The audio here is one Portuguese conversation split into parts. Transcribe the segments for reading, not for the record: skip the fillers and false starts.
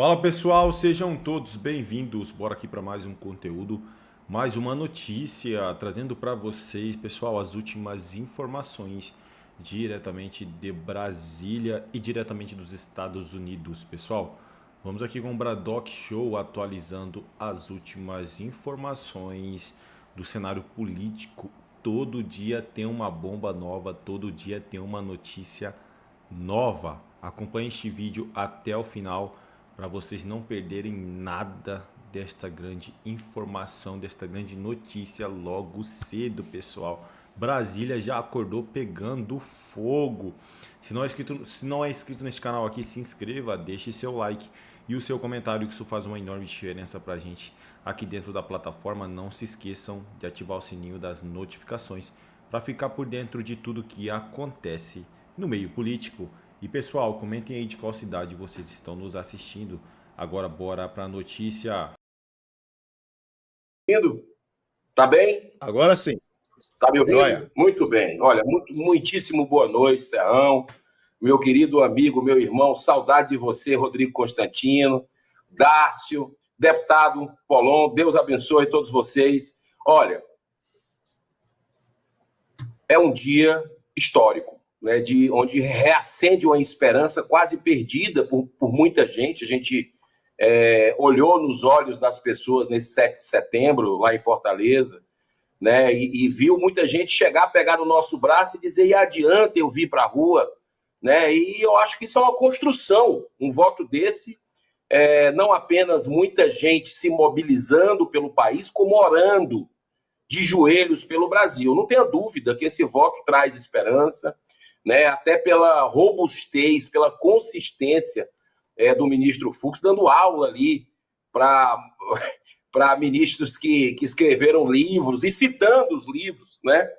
Fala pessoal, sejam todos bem-vindos. Bora aqui para mais um conteúdo, mais uma notícia, trazendo para vocês, pessoal, as últimas informações diretamente de Brasília e diretamente dos Estados Unidos. Pessoal, vamos aqui com o Braddock Show atualizando as últimas informações do cenário político. Todo dia tem uma bomba nova, todo dia tem uma notícia nova. Acompanhe este vídeo até o final para vocês não perderem nada desta grande informação, desta grande notícia logo cedo, pessoal. Brasília já acordou pegando fogo. Se não é inscrito neste canal aqui, se inscreva, deixe seu like e o seu comentário, que isso faz uma enorme diferença para a gente aqui dentro da plataforma. Não se esqueçam de ativar o sininho das notificações para ficar por dentro de tudo que acontece no meio político. E pessoal, comentem aí de qual cidade vocês estão nos assistindo. Agora bora para a notícia. Tá bem? Agora sim. Tá me ouvindo? Joia. Muito bem. Olha, muitíssimo boa noite, Serrão. Meu querido amigo, meu irmão, saudade de você, Rodrigo Constantino, Dácio, deputado Polon, Deus abençoe todos vocês. Olha, é um dia histórico, né, onde reacende uma esperança quase perdida por muita gente. A gente olhou nos olhos das pessoas nesse 7 de setembro, lá em Fortaleza, né, e viu muita gente chegar, pegar no nosso braço e dizer: e adianta eu vir para a rua? Né? E eu acho que isso é uma construção, um voto desse, não apenas muita gente se mobilizando pelo país, como orando de joelhos pelo Brasil. Não tenha dúvida que esse voto traz esperança, né, até pela robustez, pela consistência do ministro Fux, dando aula ali para ministros que escreveram livros e citando os livros, né?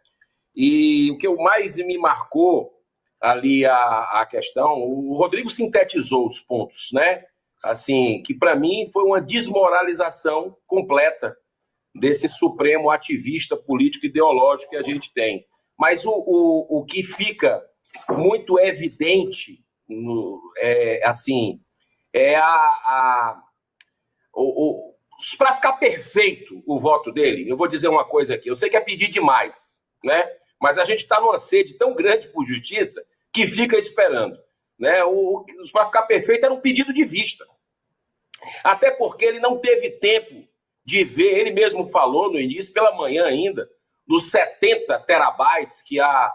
E o que mais me marcou ali a questão, o Rodrigo sintetizou os pontos, né? Assim, que para mim foi uma desmoralização completa desse supremo ativista político ideológico que a gente tem. Mas o que fica muito evidente para ficar perfeito o voto dele. Eu vou dizer uma coisa aqui, eu sei que é pedir demais, né? Mas a gente está numa sede tão grande por justiça que fica esperando, né? Para ficar perfeito era um pedido de vista. Até porque ele não teve tempo de ver, ele mesmo falou no início, pela manhã ainda, dos 70 terabytes que a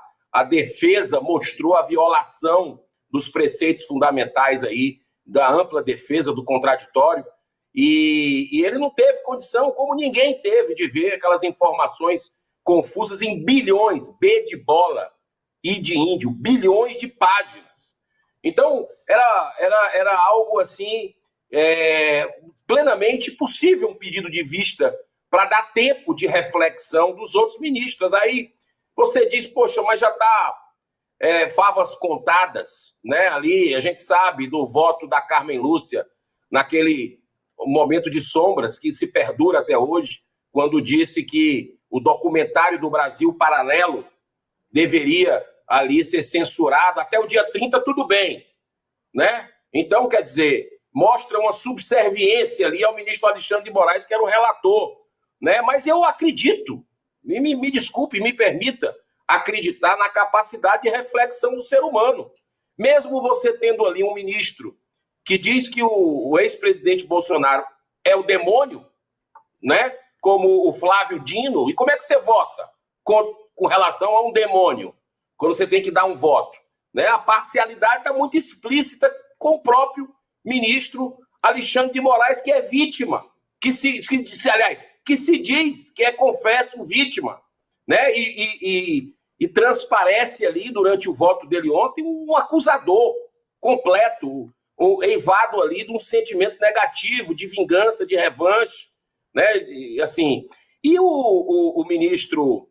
defesa mostrou a violação dos preceitos fundamentais aí da ampla defesa do contraditório, e ele não teve condição, como ninguém teve, de ver aquelas informações confusas em bilhões, B de bola, I de índio, bilhões de páginas. Então, era algo assim, plenamente possível, um pedido de vista para dar tempo de reflexão dos outros ministros. Aí você diz: poxa, mas já está favas contadas, né? Ali a gente sabe do voto da Carmen Lúcia naquele momento de sombras que se perdura até hoje, quando disse que o documentário do Brasil Paralelo deveria ali ser censurado até o dia 30, tudo bem, né? Então, quer dizer, mostra uma subserviência ali ao ministro Alexandre de Moraes, que era o relator, né? Mas eu acredito, me desculpe, me permita acreditar na capacidade de reflexão do ser humano. Mesmo você tendo ali um ministro que diz que o ex-presidente Bolsonaro é o demônio, né? Como o Flávio Dino, e como é que você vota com relação a um demônio, quando você tem que dar um voto, né? A parcialidade está muito explícita com o próprio ministro Alexandre de Moraes, que é vítima, que se diz que é, confesso, vítima, né? E transparece ali, durante o voto dele ontem, um acusador completo, eivado ali de um sentimento negativo, de vingança, de revanche, né? E o ministro,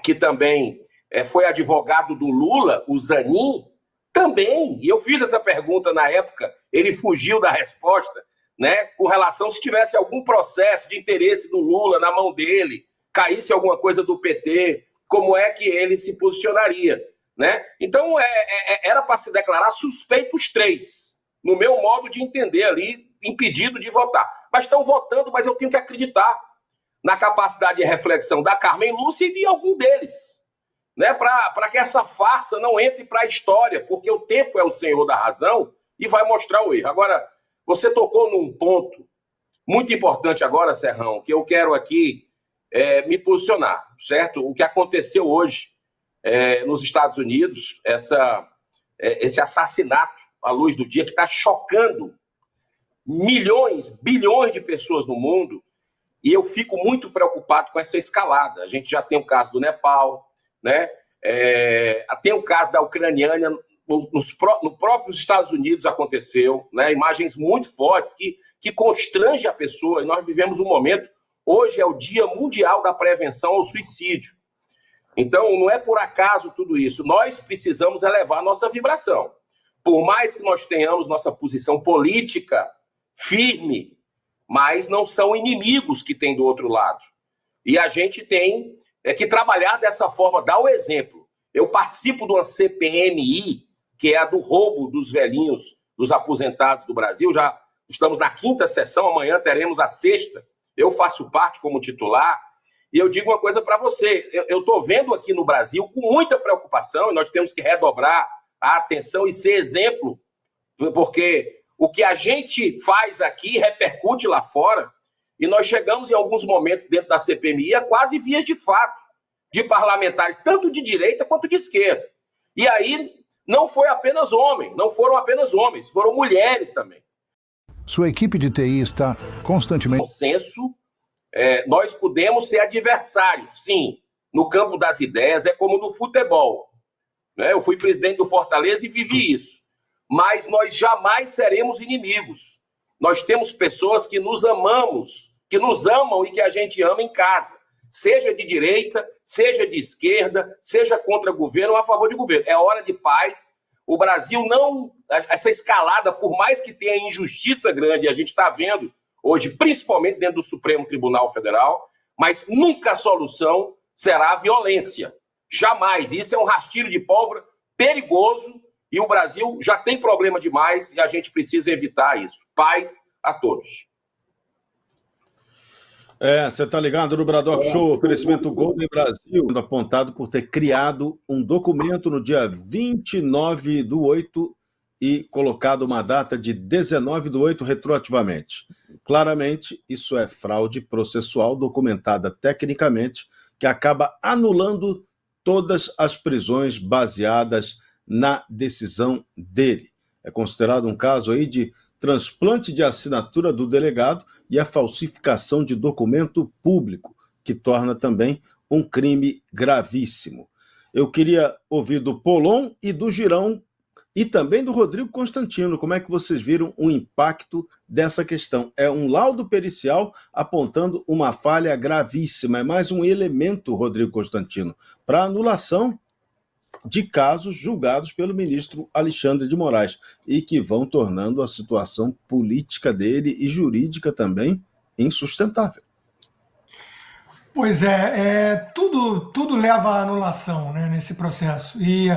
que também foi advogado do Lula, o Zanin, também, e eu fiz essa pergunta na época, ele fugiu da resposta, né? Com relação, se tivesse algum processo de interesse do Lula na mão dele, caísse alguma coisa do PT, como é que ele se posicionaria, né? Então, era para se declarar suspeito os três, no meu modo de entender ali, impedido de votar. Mas estão votando, mas eu tenho que acreditar na capacidade de reflexão da Carmen Lúcia e de algum deles, né, para que essa farsa não entre para a história, porque o tempo é o senhor da razão e vai mostrar o erro. Agora, você tocou num ponto muito importante agora, Serrão, que eu quero aqui me posicionar, certo? O que aconteceu hoje nos Estados Unidos, esse assassinato à luz do dia que está chocando milhões, bilhões de pessoas no mundo, e eu fico muito preocupado com essa escalada. A gente já tem o caso do Nepal, né? Tem o caso da ucraniana, no próprios Estados Unidos aconteceu, né? Imagens muito fortes que constrangem a pessoa, e nós vivemos um momento, hoje é o Dia Mundial da Prevenção ao Suicídio. Então, não é por acaso tudo isso, nós precisamos elevar a nossa vibração. Por mais que nós tenhamos nossa posição política firme, mas não são inimigos que tem do outro lado. E a gente tem que trabalhar dessa forma, dar o exemplo. Eu participo de uma CPMI, que é a do roubo dos velhinhos, dos aposentados do Brasil. Já estamos na 5ª sessão, amanhã teremos a 6ª. Eu faço parte como titular. E eu digo uma coisa para você, eu estou vendo aqui no Brasil com muita preocupação, e nós temos que redobrar a atenção e ser exemplo, porque o que a gente faz aqui repercute lá fora, e nós chegamos em alguns momentos dentro da CPMI a quase vias de fato de parlamentares, tanto de direita quanto de esquerda. E aí não foi apenas homem, não foram apenas homens, foram mulheres também. Sua equipe de TI está constantemente... Consenso, nós podemos ser adversários, sim. No campo das ideias é como no futebol, né? Eu fui presidente do Fortaleza e vivi isso. Mas nós jamais seremos inimigos. Nós temos pessoas que nos amamos, que nos amam e que a gente ama em casa. Seja de direita, seja de esquerda, seja contra governo ou a favor de governo. É hora de paz. O Brasil não... Essa escalada, por mais que tenha injustiça grande, a gente está vendo hoje, principalmente dentro do Supremo Tribunal Federal, mas nunca a solução será a violência. Jamais. Isso é um rastilho de pólvora perigoso e o Brasil já tem problema demais e a gente precisa evitar isso. Paz a todos. Você está ligado no Bradock Show, oferecimento Golden Brasil, apontado por ter criado um documento no dia 29/8 e colocado uma data de 19/8 retroativamente. Claramente, isso é fraude processual documentada tecnicamente, que acaba anulando todas as prisões baseadas na decisão dele. É considerado um caso aí de transplante de assinatura do delegado e a falsificação de documento público, que torna também um crime gravíssimo. Eu queria ouvir do Polon e do Girão e também do Rodrigo Constantino, como é que vocês viram o impacto dessa questão? É um laudo pericial apontando uma falha gravíssima, é mais um elemento, Rodrigo Constantino, para anulação de casos julgados pelo ministro Alexandre de Moraes e que vão tornando a situação política dele e jurídica também insustentável. Pois tudo leva à anulação, né, nesse processo. E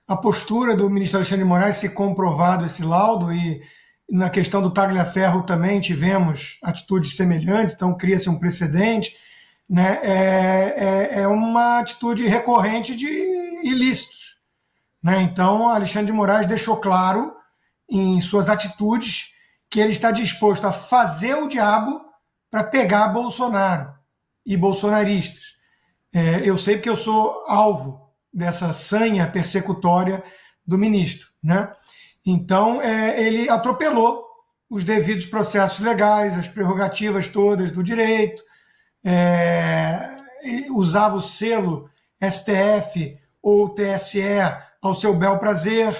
a postura do ministro Alexandre de Moraes, se comprovado esse laudo, e na questão do Tagliaferro também tivemos atitudes semelhantes, então cria-se um precedente, né, é uma atitude recorrente de ilícitos, né? Então, Alexandre de Moraes deixou claro em suas atitudes que ele está disposto a fazer o diabo para pegar Bolsonaro e bolsonaristas. Eu sei porque eu sou alvo dessa sanha persecutória do ministro, né? Então, ele atropelou os devidos processos legais, as prerrogativas todas do direito, usava o selo STF ou TSE ao seu bel prazer,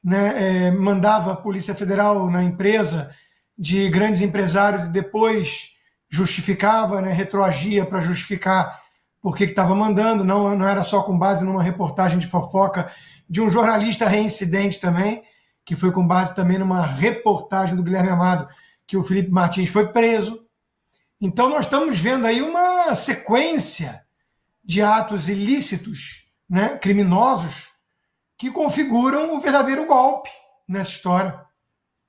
né? Mandava a Polícia Federal na empresa de grandes empresários e depois justificava, né? Retroagia para justificar por que estava mandando, não era só com base numa reportagem de fofoca de um jornalista reincidente também, que foi com base também numa reportagem do Guilherme Amado, que o Felipe Martins foi preso. Então nós estamos vendo aí uma sequência de atos ilícitos, né, criminosos, que configuram o verdadeiro golpe nessa história.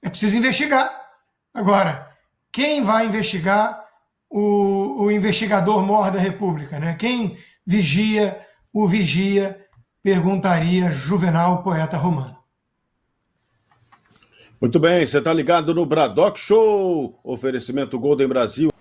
É preciso investigar. Agora, quem vai investigar o investigador mor da República, né? Quem vigia o vigia, perguntaria Juvenal, poeta romano. Muito bem, você está ligado no Braddock Show, oferecimento Golden Brasil.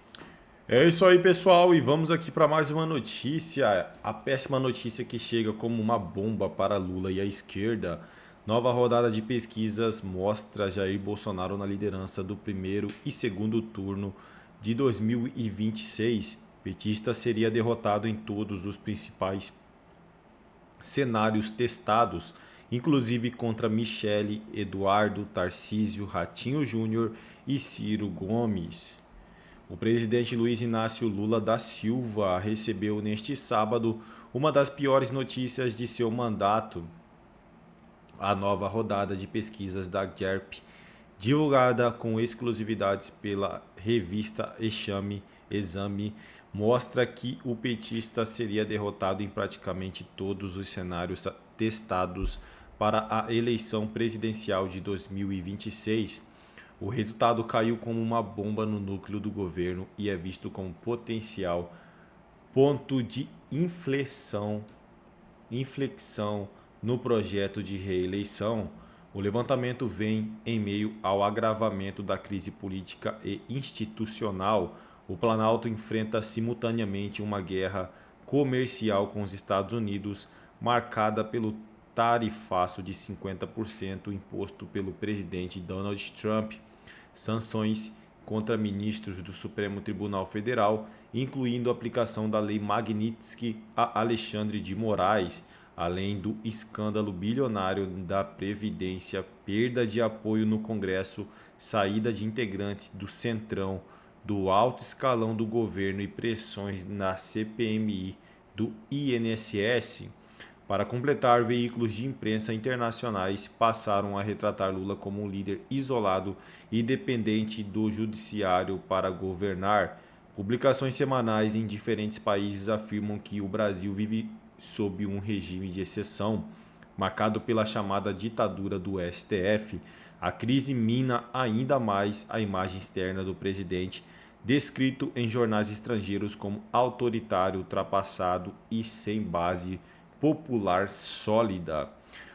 É isso aí, pessoal, e vamos aqui para mais uma notícia. A péssima notícia que chega como uma bomba para Lula e a esquerda. Nova rodada de pesquisas mostra Jair Bolsonaro na liderança do primeiro e segundo turno de 2026. Petista seria derrotado em todos os principais cenários testados, inclusive contra Michele, Eduardo, Tarcísio, Ratinho Júnior e Ciro Gomes. O presidente Luiz Inácio Lula da Silva recebeu neste sábado uma das piores notícias de seu mandato. A nova rodada de pesquisas da GERP, divulgada com exclusividades pela revista Exame, mostra que o petista seria derrotado em praticamente todos os cenários testados para a eleição presidencial de 2026. O resultado caiu como uma bomba no núcleo do governo e é visto como potencial ponto de inflexão no projeto de reeleição. O levantamento vem em meio ao agravamento da crise política e institucional. O Planalto enfrenta simultaneamente uma guerra comercial com os Estados Unidos, marcada pelo tarifaço de 50% imposto pelo presidente Donald Trump, sanções contra ministros do Supremo Tribunal Federal, incluindo a aplicação da Lei Magnitsky a Alexandre de Moraes, além do escândalo bilionário da Previdência, perda de apoio no Congresso, saída de integrantes do Centrão, do alto escalão do governo e pressões na CPMI do INSS. Para completar, veículos de imprensa internacionais passaram a retratar Lula como um líder isolado e dependente do judiciário para governar. Publicações semanais em diferentes países afirmam que o Brasil vive sob um regime de exceção, marcado pela chamada ditadura do STF. A crise mina ainda mais a imagem externa do presidente, descrito em jornais estrangeiros como autoritário, ultrapassado e sem base popular sólida.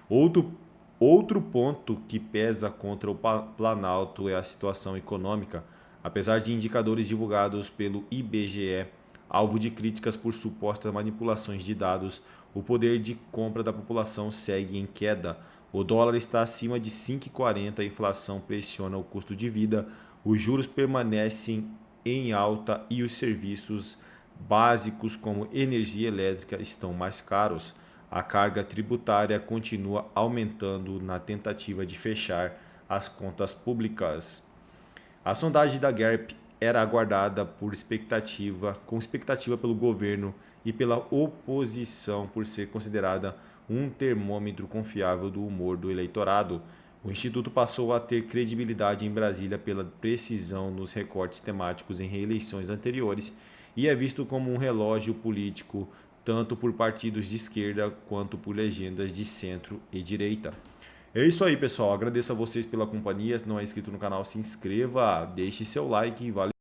Outro ponto que pesa contra o Planalto é a situação econômica. Apesar de indicadores divulgados pelo IBGE, alvo de críticas por supostas manipulações de dados, o poder de compra da população segue em queda. O dólar está acima de 5,40, a inflação pressiona o custo de vida, os juros permanecem em alta e os serviços básicos como energia elétrica estão mais caros. A carga tributária continua aumentando na tentativa de fechar as contas públicas. A sondagem da GERP era aguardada com expectativa pelo governo e pela oposição por ser considerada um termômetro confiável do humor do eleitorado. O Instituto passou a ter credibilidade em Brasília pela precisão nos recortes temáticos em reeleições anteriores e é visto como um relógio político tanto por partidos de esquerda quanto por legendas de centro e direita. É isso aí, pessoal. Agradeço a vocês pela companhia. Se não é inscrito no canal, se inscreva, deixe seu like e valeu.